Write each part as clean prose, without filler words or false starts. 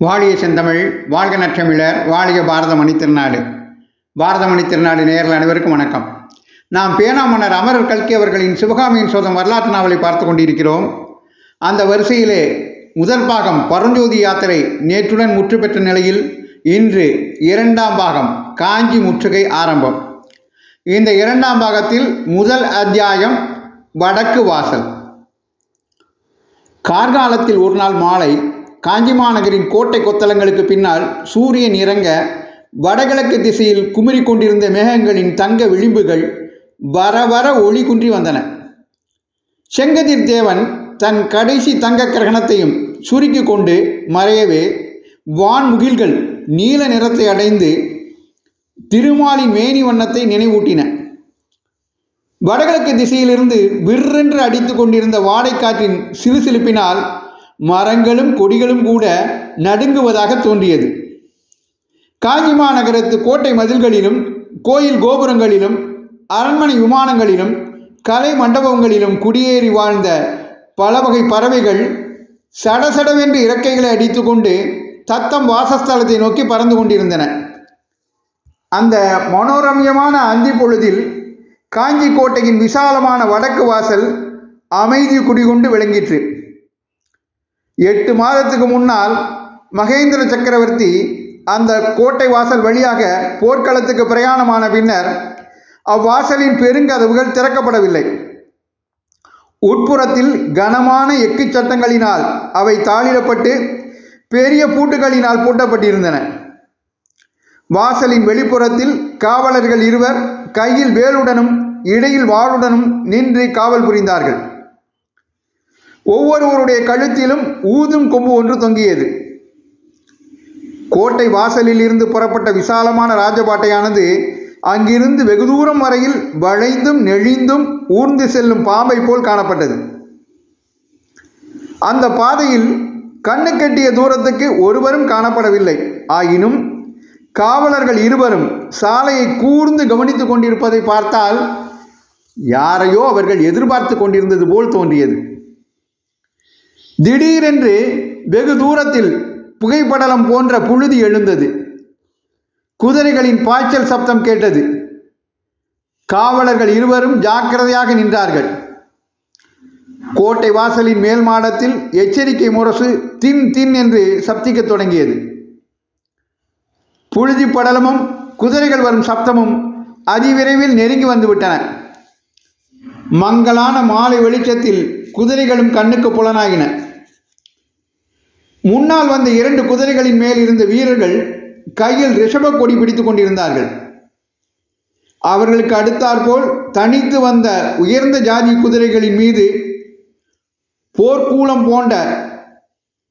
வாழிய செந்தமிழ், வாழ்க நற்றமிழர், வாழிய பாரதமணி திருநாடு. பாரதமணி திருநாடு நேயர்கள் அனைவருக்கும் வணக்கம். நாம் பேனா மன்னர் அமரர் கல்கி அவர்களின் சிவகாமியின் சோதம் வரலாற்று நாவலை பார்த்து கொண்டிருக்கிறோம். அந்த வரிசையிலே முதல் பாகம் பரஞ்சோதி யாத்திரை நேற்றுடன் முற்று பெற்ற நிலையில் இன்று இரண்டாம் பாகம் காஞ்சி முற்றுகை ஆரம்பம். இந்த இரண்டாம் பாகத்தில் முதல் அத்தியாயம் வடக்கு வாசல். கார்காலத்தில் ஒரு நாள் மாலை காஞ்சி மாநகரின் கோட்டை கொத்தளங்களுக்கு பின்னால் சூரியன் இறங்க வடகிழக்கு திசையில் குமிறி கொண்டிருந்த மேகங்களின் தங்க விளிம்புகள் வர வர ஒளி குன்றி வந்தன. செங்கதிர் தேவன் தன் கடைசி தங்க கிரகணத்தையும் சுருக்கி கொண்டு மறையவே வான்முகில்கள் நீல நிறத்தை அடைந்து திருமாலின் மேனி வண்ணத்தை நினைவூட்டின. வடகிழக்கு திசையிலிருந்து விற்றென்று அடித்து கொண்டிருந்த வாடைக்காற்றின் சிலுசிலுப்பினால் மரங்களும் கொடிகளும் கூட நடுங்குவதாக தோன்றியது. காஞ்சி மாநகரத்து கோட்டை மதில்களிலும் கோயில் கோபுரங்களிலும் அரண்மனை விமானங்களிலும் கலை மண்டபங்களிலும் குடியேறி வாழ்ந்த பல வகை பறவைகள் சடசடவென்று இறக்கைகளை அடித்து கொண்டு தத்தம் வாசஸ்தலத்தை நோக்கி பறந்து கொண்டிருந்தன. அந்த மனோரம்யமான அந்தி பொழுதில் காஞ்சி கோட்டையின் விசாலமான வடக்கு வாசல் அமைதி குடிகொண்டு விளங்கிற்று. 8 மாதத்துக்கு முன்னால் மகேந்திர சக்கரவர்த்தி அந்த கோட்டை வாசல் வழியாக போர்க்களத்துக்கு பிரயாணமான பின்னர் அவ்வாசலின் பெருங்கதவுகள் திறக்கப்படவில்லை. உட்புறத்தில் கனமான எக்கு சட்டங்களினால் அவை தாளிடப்பட்டு பெரிய பூட்டுகளினால் பூட்டப்பட்டிருந்தன. வாசலின் வெளிப்புறத்தில் காவலர்கள் இருவர் கையில் வேலுடனும் இடையில் வாளுடனும் நின்று காவல் புரிந்தார்கள். ஒவ்வொருவருடைய கழுத்திலும் ஊதும் கொம்பு ஒன்று தொங்கியது. கோட்டை வாசலில் இருந்து புறப்பட்ட விசாலமான ராஜபாட்டையானது அங்கிருந்து வெகு தூரம் வரையில் வளைந்தும் நெளிந்தும் ஊர்ந்து செல்லும் பாம்பை போல் காணப்பட்டது. அந்த பாதையில் கண்ணு கெட்டிய தூரத்துக்கு ஒருவரும் காணப்படவில்லை. ஆயினும் காவலர்கள் இருவரும் சாலையை கூர்ந்து கவனித்து கொண்டிருப்பதை பார்த்தால் யாரையோ அவர்கள் எதிர்பார்த்து கொண்டிருந்தது போல் தோன்றியது. திடீரென்று வெகு தூரத்தில் புகைப்படலம் போன்ற புழுதி எழுந்தது. குதிரைகளின் பாய்ச்சல் சப்தம் கேட்டது. காவலர்கள் இருவரும் ஜாக்கிரதையாக நின்றார்கள். கோட்டை வாசலின் மேல் மாடத்தில் எச்சரிக்கை முரசு தின் தின் என்று சப்திக்கத் தொடங்கியது. புழுதி படலமும் குதிரைகள் வரும் சப்தமும் அதிவிரைவில் நெருங்கி வந்துவிட்டன. மங்கலான மாலை வெளிச்சத்தில் குதிரைகளும் கண்ணுக்கு புலனாகின. முன்னால் வந்த 2 குதிரைகளின் மேல் இருந்த வீரர்கள் கையில் ரிஷப கொடி பிடித்து கொண்டிருந்தார்கள். அவர்களுக்கு அடுத்தாற்போல் தனித்து வந்த உயர்ந்த ஜாதி குதிரைகளின் மீது போர்க்கூலம் போன்ற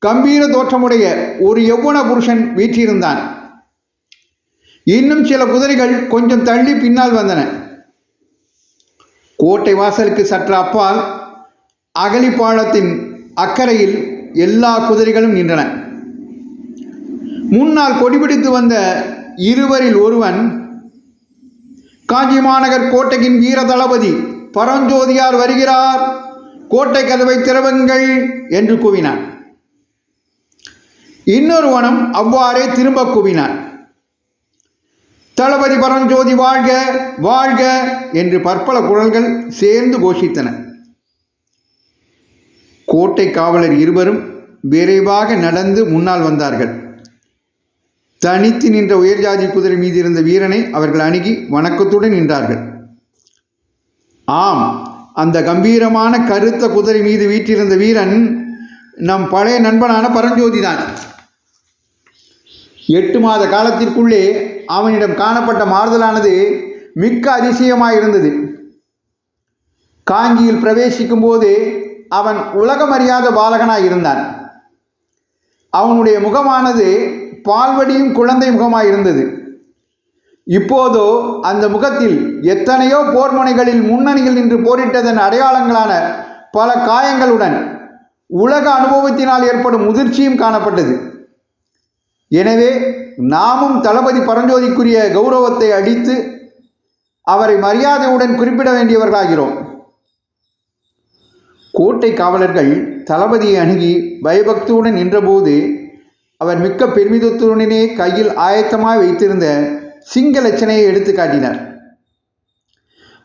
கம்பீர தோற்றமுடைய ஒரு யௌவன புருஷன் வீற்றிருந்தான். இன்னும் சில குதிரைகள் கொஞ்சம் தள்ளி பின்னால் வந்தன. கோட்டை வாசலுக்கு சற்று அப்பால் அகலிப்பாளத்தின் அக்கறையில் எல்லா குதிரைகளும் நின்றன. முன்னால் கொடிபிடித்து வந்த இருவரில் ஒருவன், காஞ்சி மாநகர் கோட்டையின் வீர தளபதி பரஞ்சோதியார் வருகிறார், கோட்டை கதவை திறவுங்கள் என்று கூவினான். இன்னொருவனும் அவ்வாறே திரும்ப கூவினான். தளபதி பரஞ்சோதி வாழ்க வாழ்க என்று பற்பல குரல்கள் சேர்ந்து கோஷித்தன. கோட்டை காவலர் இருவரும் விரைவாக நடந்து முன்னால் வந்தார்கள். தனித்து நின்ற உயர்ஜாதி குதிரை மீது இருந்த வீரனை அவர்கள் அணுகி வணக்கத்துடன் நின்றார்கள். ஆம், அந்த கம்பீரமான கருத்த குதிரை மீது வீற்றிருந்த வீரன் நம் பழைய நண்பனான பரஞ்சோதிதான். 8 மாத காலத்திற்குள்ளே அவனிடம் காணப்பட்ட மாறுதலானது மிக்க அதிசயமாயிருந்தது. காஞ்சியில் பிரவேசிக்கும் போது அவன் உலகமறியாத பாலகனாய் இருந்தான். அவனுடைய முகமானது பால்வடியும் குழந்தை முகமாயிருந்தது. இப்போதோ அந்த முகத்தில் எத்தனையோ போர்முனைகளில் முன்னணியில் நின்று போரிட்டதன் அடையாளங்களான பல காயங்களுடன் உலக அனுபவத்தினால் ஏற்படும் முதிர்ச்சியும் காணப்பட்டது. எனவே நாமும் தளபதி பரஞ்சோதிக்குரிய கௌரவத்தை அளித்து அவரை மரியாதையுடன் குறிப்பிட வேண்டியவர்களாகிறோம். கோட்டை காவலர்கள் தளபதியை அணுகி பயபக்தியுடன் நின்றபோது அவர் மிக்க பெருமிதத்துடனே கையில் ஆயத்தமாக வைத்திருந்த சிங்க லட்சணையை எடுத்து காட்டினார்.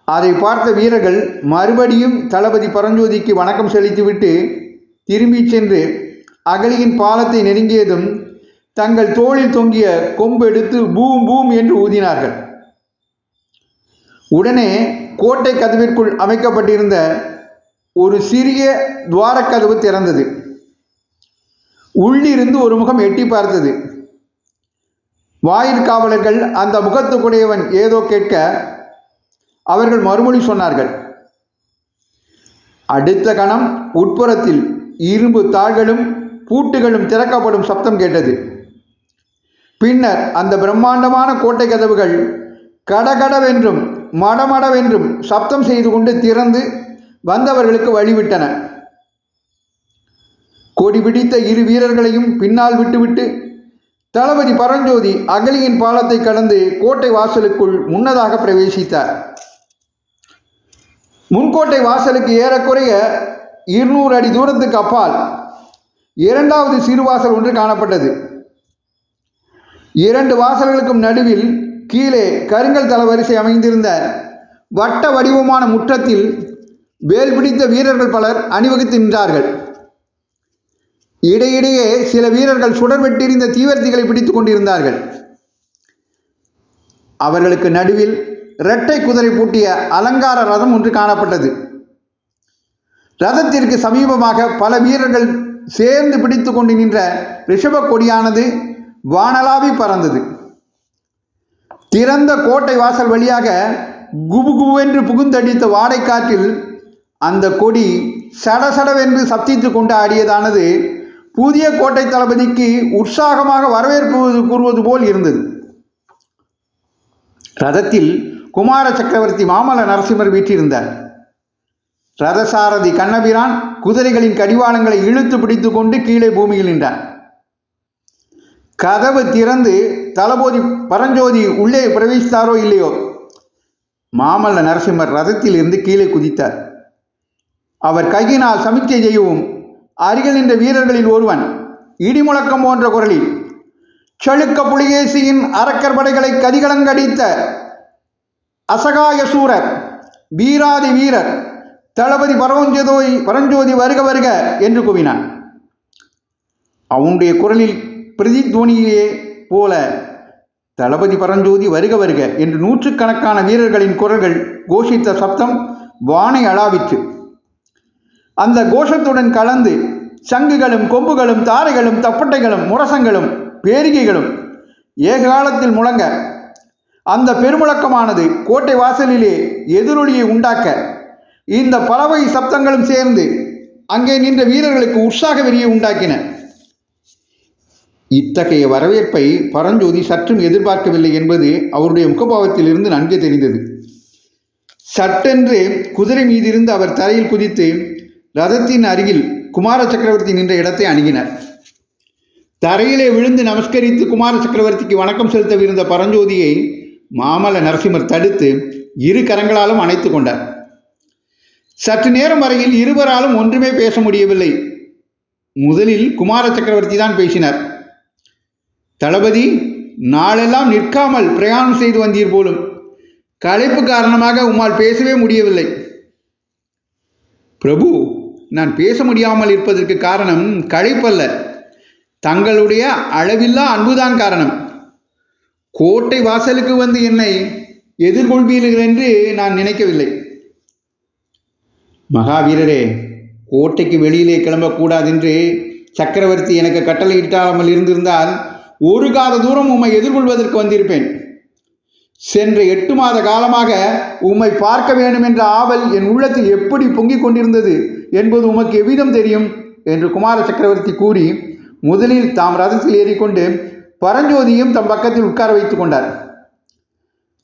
அதை பார்த்த வீரர்கள் மறுபடியும் தளபதி பரஞ்சோதிக்கு வணக்கம் செலுத்திவிட்டு திரும்பி சென்று அகலியின் பாலத்தை நெருங்கியதும் தங்கள் தோளில் தொங்கிய கொம்பு எடுத்து பூம் பூம் என்று ஊதினார்கள். உடனே கோட்டை கதவிற்குள் அமைக்கப்பட்டிருந்த ஒரு சிறிய துவாரக்கதவு திறந்தது. உள்ளிருந்து ஒரு முகம் எட்டி பார்த்தது. வாயிற்காவலர்கள் அந்த முகத்துக்குடையவன் ஏதோ கேட்க அவர்கள் மறுமொழி சொன்னார்கள். அடுத்த கணம் உட்புறத்தில் இரும்பு தாள்களும் பூட்டுகளும் திறக்கப்படும் சப்தம் கேட்டது. பின்னர் அந்த பிரம்மாண்டமான கோட்டை கதவுகள் கடகடவென்றும் மடமடவென்றும் சப்தம் செய்து கொண்டு திறந்து வந்தவர்களுக்கு வழிவிட்டன. கொடி பிடித்த இரு வீரர்களையும் பின்னால் விட்டுவிட்டு தளபதி பரஞ்சோதி அகலியின் பாலத்தை கடந்து கோட்டை வாசலுக்குள் முன்னதாக பிரவேசித்தார். முன்கோட்டை வாசலுக்கு ஏறக்குறைய 200 அடி தூரத்துக்கு அப்பால் இரண்டாவது சிறுவாசல் ஒன்று காணப்பட்டது. 2 வாசல்களுக்கும் நடுவில் கீழே கருங்கல் தளவரிசை அமைந்திருந்த வட்ட வடிவமான முற்றத்தில் வேல் பிடித்த வீரர்கள் பலர் அணிவகுத்து நின்றார்கள். இடையிடையே சில வீரர்கள் சுடர்வெட்டிருந்த தீவர்த்திகளை பிடித்துக் கொண்டிருந்தார்கள். அவர்களுக்கு நடுவில் இரட்டை குதிரை பூட்டிய அலங்கார ரதம் ஒன்று காணப்பட்டது. ரதத்திற்கு சமீபமாக பல வீரர்கள் சேர்ந்து பிடித்து கொண்டு நின்ற ரிஷப கொடியானது வானலாவி பறந்தது. திறந்த கோட்டை வாசல் வழியாக குபுகுவென்று புகுந்தடித்த வாடைக்காற்றில் அந்த கொடி சடசடவென்று சப்தித்து கொண்டு ஆடியதானது புதிய கோட்டை தளபதிக்கு உற்சாகமாக வரவேற்பு கூறுவது போல் இருந்தது. ரதத்தில் குமார சக்கரவர்த்தி மாமல்ல நரசிம்மர் வீற்றிருந்தார். ரதசாரதி கண்ணபிரான் குதிரைகளின் கடிவாளங்களை இழுத்து பிடித்து கொண்டு கீழே பூமியில் நின்றார். கதவு திறந்து தளபதி பரஞ்சோதி உள்ளே பிரவேசித்தாரோ இல்லையோ, மாமல்ல நரசிம்மர் ரதத்தில் இருந்து கீழே குதித்தார். அவர் கையினால் சமிச்சை செய்யவும் அருகில் நின்ற வீரர்களில் ஒருவன் இடிமுழக்கம் போன்ற குரலில், செழுக்க புலிகேசியின் அரக்கர் படைகளை கதிகலங்கடித்த அசகாயசூரர் வீராதி வீரர் தளபதி பரஞ்சோதி வருக வருக என்று கூவினான். அவனுடைய குரலில் பிரதித்வனியே போல தளபதி பரஞ்சோதி வருக வருக என்று நூற்றுக்கணக்கான வீரர்களின் குரல்கள் கோஷித்த சப்தம் வானை அளாவிற்று. அந்த கோஷத்துடன் கலந்து சங்குகளும் கொம்புகளும் தாரைகளும் தப்பட்டைகளும் முரசங்களும் பேரிகைகளும் ஏகாலத்தில் முழங்க அந்த பெருமுழக்கமானது கோட்டை வாசலிலே எதிரொலியை உண்டாக்க இந்த பலவகை சப்தங்களும் சேர்ந்து அங்கே நின்ற வீரர்களுக்கு உற்சாக வெறியை உண்டாக்கின. இத்தகைய வரவேற்பை பரஞ்சோதி சற்றும் எதிர்பார்க்கவில்லை என்பது அவருடைய முகபாவத்திலிருந்து நன்கு தெரிந்தது. சட்டென்று குதிரை மீதிருந்து அவர் தரையில் குதித்து ரதத்தின் அருகில் குமார சக்கரவர்த்தி நின்ற இடத்தை அணுகினார். தரையிலே விழுந்து நமஸ்கரித்து குமார சக்கரவர்த்திக்கு வணக்கம் செலுத்தவிருந்த பரஞ்சோதியை மாமல்ல நரசிம்மர் தடுத்து இரு கரங்களாலும் அணைத்து கொண்டார். சற்று நேரம் வரையில் இருவராலும் ஒன்றுமே பேச முடியவில்லை. முதலில் குமார சக்கரவர்த்தி தான் பேசினார். தளபதி, நாளெல்லாம் நிற்காமல் பிரயாணம் செய்து வந்தீர் போலும். களைப்பு காரணமாக உம்மால் பேசவே முடியவில்லை. பிரபு, நான் பேச முடியாமல் இருப்பதற்கு காரணம் களைப்பல்ல, தங்களுடைய அளவில்லா அன்புதான் காரணம். கோட்டை வாசலுக்கு வந்து என்னை எதிர்கொள்வீர்கள் என்று நான் நினைக்கவில்லை. மகாவீரரே, கோட்டைக்கு வெளியிலே கிளம்பக்கூடாது என்று சக்கரவர்த்தி எனக்கு கட்டளையிட்டாமல் இருந்திருந்தால் ஒரு காத தூரம் உம்மை எதிர்கொள்வதற்கு வந்திருப்பேன். சென்ற 8 மாத காலமாக உம்மை பார்க்க வேண்டும் என்ற ஆவல் என் உள்ளத்தில் எப்படி பொங்கிக் கொண்டிருந்தது என்பது உமக்கு எவ்விதம் தெரியும் என்று குமார சக்கரவர்த்தி கூறி முதலில் தாம் ரதத்தில் ஏறிக்கொண்டு பரஞ்சோதியும் தம் பக்கத்தில் உட்கார வைத்து கொண்டார்.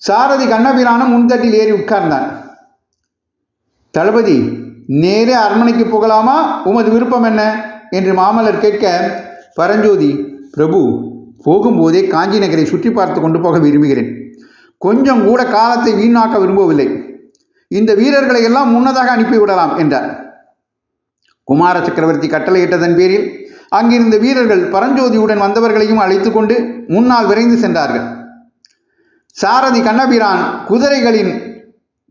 சாரதி கண்ணபிரானும் முன்தட்டில் ஏறி உட்கார்ந்தான். தளபதி, நேரே அரண்மனைக்கு போகலாமா, உமது விருப்பம் என்ன என்று மாமல்லர் கேட்க, பரஞ்சோதி, பிரபு, போகும்போதே காஞ்சி நகரை சுற்றி பார்த்து கொண்டு போக விரும்புகிறேன். கொஞ்சம் கூட காலத்தை வீணாக்க விரும்பவில்லை. இந்த வீரர்களை எல்லாம் முன்னதாக அனுப்பிவிடலாம் என்றார். குமார சக்கரவர்த்தி கட்டளையிட்டதன் பேரில் அங்கிருந்த வீரர்கள் பரஞ்சோதியுடன் வந்தவர்களையும் அழைத்து கொண்டு முன்னால் விரைந்து சென்றார்கள். சாரதி கண்ணபிரான் குதிரைகளின்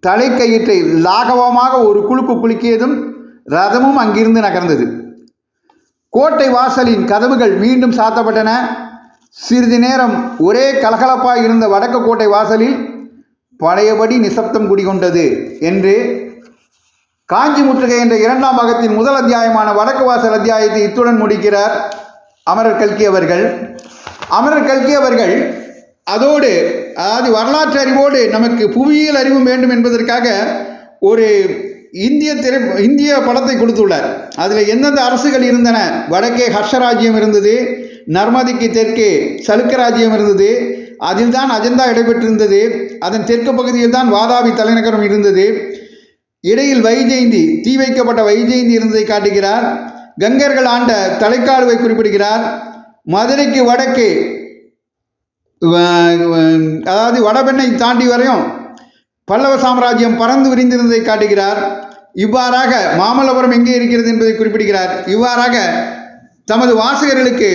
தலைக்கயிற்றை லாகவமாக ஒரு குலுக்கு குலுக்கியதும் ரதமும் அங்கிருந்து நகர்ந்தது. கோட்டை வாசலின் கதவுகள் மீண்டும் சாத்தப்பட்டன. சிறிது நேரம் ஒரே கலகலப்பாய் இருந்த வடக்கு கோட்டை வாசலில் பழையபடி நிசப்தம் குடிகொண்டது என்று காஞ்சி முற்றுகை என்ற 2ஆம் பாகத்தின் முதல் அத்தியாயமான வடக்கு வாசல் அத்தியாயத்தை இத்துடன் முடிக்கிறார் அமரர் கல்கி அவர்கள். அமரர் கல்கி அவர்கள் அதோடு, அதாவது வரலாற்று அறிவோடு நமக்கு புவியியல் அறிவும் வேண்டும் என்பதற்காக ஒரு இந்திய படத்தை கொடுத்துள்ளார். அதில் எந்தெந்த அரசுகள் இருந்தன, வடக்கே ஹர்ஷராஜ்யம் இருந்தது, நர்மதிக்கு தெற்கே சலுக்க ராஜ்யம் இருந்தது, அதில் தான் அஜந்தா இடம்பெற்றிருந்தது, அதன் தெற்கு பகுதியில் தான் வாதாபி தலைநகரம் இருந்தது, இடையில் வைஜெயந்தி, தீ வைக்கப்பட்ட வைஜெயந்தி இருந்ததை காட்டுகிறார். கங்கர்கள் ஆண்ட தலைக்காடுவை குறிப்பிடுகிறார். மதுரைக்கு வடக்கே, அதாவது வடபெண்ணை தாண்டி வரையும் பல்லவ சாம்ராஜ்யம் பறந்து விரிந்திருந்ததை காட்டுகிறார். இவ்வாறாக மாமல்லபுரம் எங்கே இருக்கிறது என்பதை குறிப்பிடுகிறார். இவ்வாறாக தமது வாசகர்களுக்கு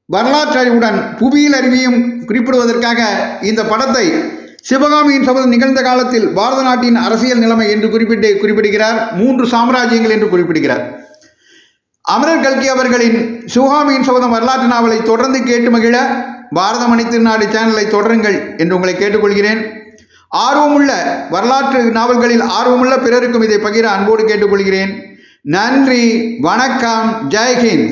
வரலாற்று அறிவுடன் புவியியல் அறிவையும் குறிப்பிடுவதற்காக இந்த படத்தை சிவகாமியின் சபதம் நிகழ்ந்த காலத்தில் பாரத நாட்டின் அரசியல் நிலைமை என்று குறிப்பிடுகிறார். 3 சாம்ராஜ்யங்கள் என்று குறிப்பிடுகிறார். அமரர் கல்கி அவர்களின் சிவகாமியின் சபதம் வரலாற்று நாவலை தொடர்ந்து கேட்டு மகிழ பாரத மணி திருநாடு சேனலை தொடருங்கள் என்று உங்களை கேட்டுக்கொள்கிறேன். ஆர்வமுள்ள வரலாற்று நாவல்களில் ஆர்வமுள்ள பிறருக்கும் இதை பகிர அன்போடு கேட்டுக்கொள்கிறேன். நன்றி, வணக்கம், ஜெய்ஹிந்த்.